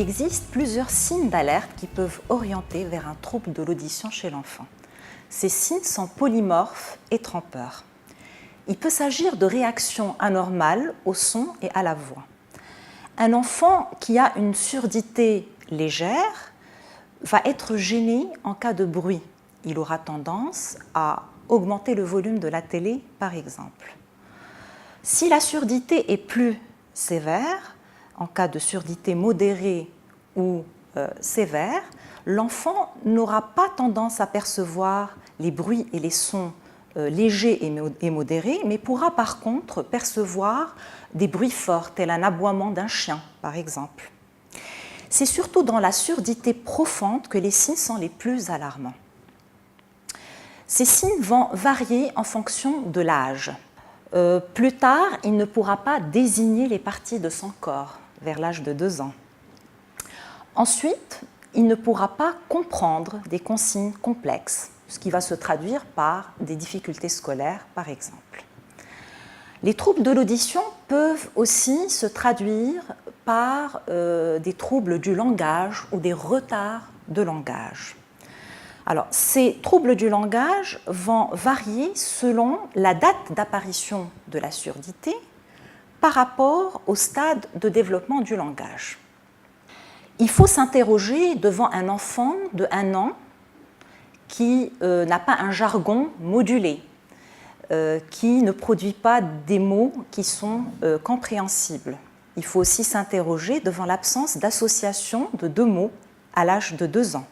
existe plusieurs signes d'alerte qui peuvent orienter vers un trouble de l'audition chez l'enfant. Ces signes sont polymorphes et trompeurs. Il peut s'agir de réactions anormales au son et à la voix. Un enfant qui a une surdité légère va être gêné en cas de bruit. Il aura tendance à augmenter le volume de la télé, par exemple. Si la surdité est plus sévère, en cas de surdité modérée ou sévère, l'enfant n'aura pas tendance à percevoir les bruits et les sons légers et modérés, mais pourra par contre percevoir des bruits forts, tels un aboiement d'un chien, par exemple. C'est surtout dans la surdité profonde que les signes sont les plus alarmants. Ces signes vont varier en fonction de l'âge. Plus tard, il ne pourra pas désigner les parties de son corps, vers l'âge de 2 ans. Ensuite, il ne pourra pas comprendre des consignes complexes, ce qui va se traduire par des difficultés scolaires, par exemple. Les troubles de l'audition peuvent aussi se traduire par des troubles du langage ou des retards de langage. Alors, ces troubles du langage vont varier selon la date d'apparition de la surdité par rapport au stade de développement du langage. Il faut s'interroger devant un enfant de 1 an qui n'a pas un jargon modulé, qui ne produit pas des mots qui sont compréhensibles. Il faut aussi s'interroger devant l'absence d'association de 2 mots à l'âge de 2 ans.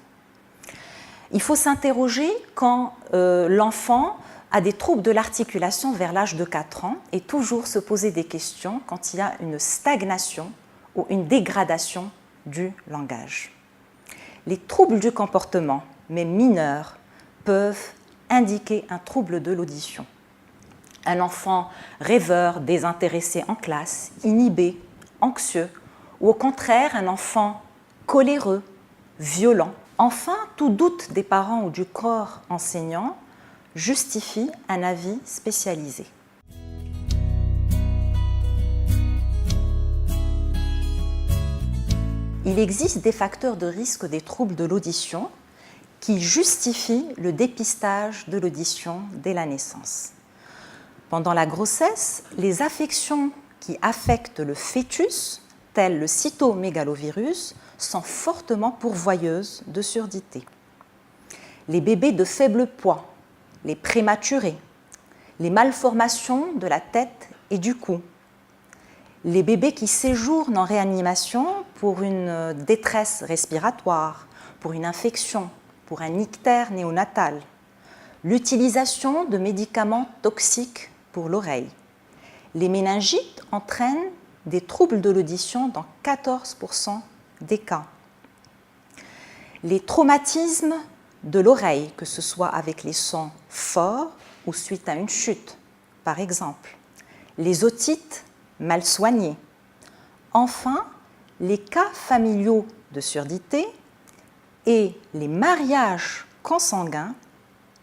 Il faut s'interroger quand l'enfant a des troubles de l'articulation vers l'âge de 4 ans et toujours se poser des questions quand il y a une stagnation ou une dégradation du langage. Les troubles du comportement, même mineurs, peuvent indiquer un trouble de l'audition. Un enfant rêveur, désintéressé en classe, inhibé, anxieux, ou au contraire un enfant coléreux, violent. Enfin, tout doute des parents ou du corps enseignant justifie un avis spécialisé. Il existe des facteurs de risque des troubles de l'audition qui justifient le dépistage de l'audition dès la naissance. Pendant la grossesse, les affections qui affectent le fœtus, telles le cytomégalovirus, sont fortement pourvoyeuses de surdité. Les bébés de faible poids, les prématurés, les malformations de la tête et du cou, les bébés qui séjournent en réanimation pour une détresse respiratoire, pour une infection, pour un ictère néonatal, l'utilisation de médicaments toxiques pour l'oreille. Les méningites entraînent des troubles de l'audition dans 14% des cas. Les traumatismes de l'oreille, que ce soit avec les sons forts ou suite à une chute, par exemple. Les otites mal soignés. Enfin, les cas familiaux de surdité et les mariages consanguins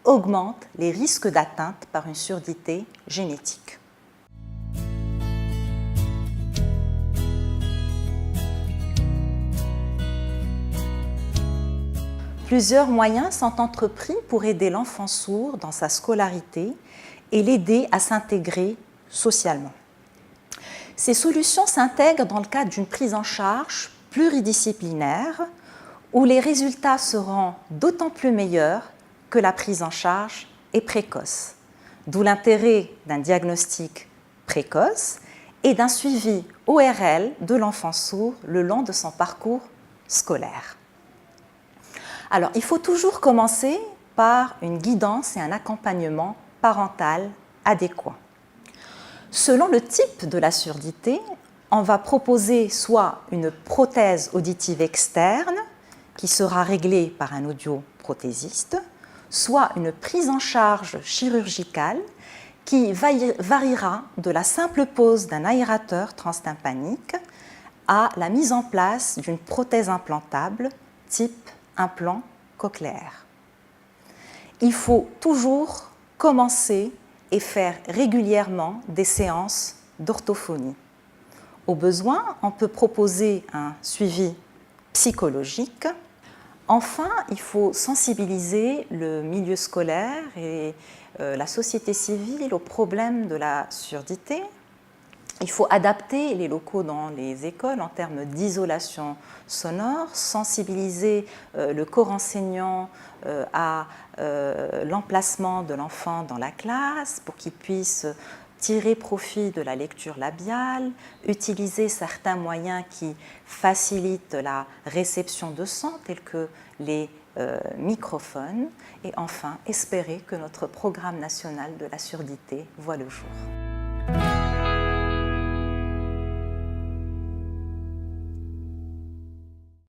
augmentent les risques d'atteinte par une surdité génétique. Plusieurs moyens sont entrepris pour aider l'enfant sourd dans sa scolarité et l'aider à s'intégrer socialement. Ces solutions s'intègrent dans le cadre d'une prise en charge pluridisciplinaire où les résultats seront d'autant plus meilleurs que la prise en charge est précoce, d'où l'intérêt d'un diagnostic précoce et d'un suivi ORL de l'enfant sourd le long de son parcours scolaire. Alors, il faut toujours commencer par une guidance et un accompagnement parental adéquat. Selon le type de la surdité, on va proposer soit une prothèse auditive externe qui sera réglée par un audioprothésiste, soit une prise en charge chirurgicale qui variera de la simple pose d'un aérateur transtympanique à la mise en place d'une prothèse implantable type implant cochléaire. Il faut toujours commencer et faire régulièrement des séances d'orthophonie. Au besoin, on peut proposer un suivi psychologique. Enfin, il faut sensibiliser le milieu scolaire et la société civile aux problèmes de la surdité. Il faut adapter les locaux dans les écoles en termes d'isolation sonore, sensibiliser le corps enseignant à l'emplacement de l'enfant dans la classe pour qu'il puisse tirer profit de la lecture labiale, utiliser certains moyens qui facilitent la réception de son, tels que les microphones, et enfin espérer que notre programme national de la surdité voit le jour.